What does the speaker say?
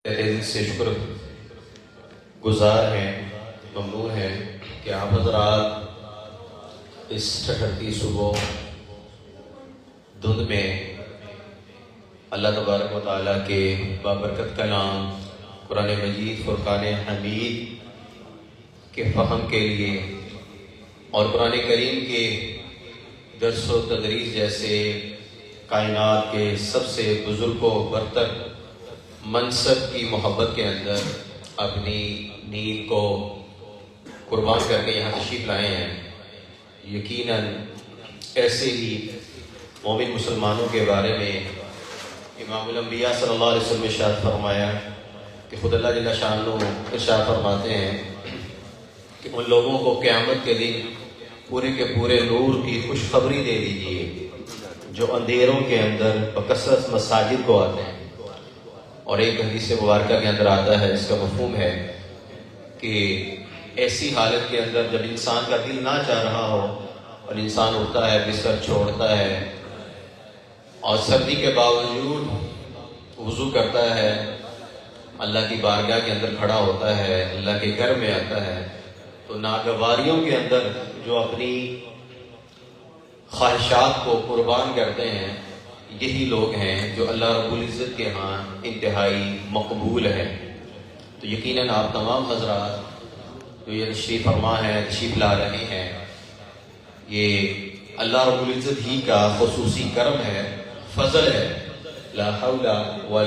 دل سے شکر گزار ہیں، ممنون ہیں کہ آپ حضرات اس ٹھٹھرتی صبح دھند میں اللہ تبارک و تعالیٰ کے بابرکت کلام قرآن مجید فرقان حمید کے فہم کے لیے اور قرآن کریم کے درس و تدریس جیسے کائنات کے سب سے بزرگ و برتر منصب کی محبت کے اندر اپنی نیند کو قربان کر کے یہاں تشریف لائے ہیں۔ یقیناً ایسے ہی مومن مسلمانوں کے بارے میں امام الانبیاء صلی اللہ علیہ وسلم نے ارشاد فرمایا کہ خود اللہ جل شانہ ارشاد فرماتے ہیں کہ ان لوگوں کو قیامت کے دن پورے کے پورے نور کی خوشخبری دے دیجیے جو اندھیروں کے اندر بکثرت مساجد کو آتے ہیں۔ اور ایک حدیث مبارکہ کے اندر آتا ہے، اس کا مفہوم ہے کہ ایسی حالت کے اندر جب انسان کا دل نہ چاہ رہا ہو اور انسان اٹھتا ہے، بستر چھوڑتا ہے اور سردی کے باوجود وضو کرتا ہے، اللہ کی بارگاہ کے اندر کھڑا ہوتا ہے، اللہ کے گھر میں آتا ہے، تو ناگواریوں کے اندر جو اپنی خواہشات کو قربان کرتے ہیں، یہی لوگ ہیں جو اللہ رب العزت کے ہاں انتہائی مقبول ہیں۔ تو یقیناً آپ تمام حضرات جو یہ تشریف فرما ہیں، تشریف لا رہے ہیں، یہ اللہ رب العزت ہی کا خصوصی کرم ہے، فضل ہے، لا حول ولا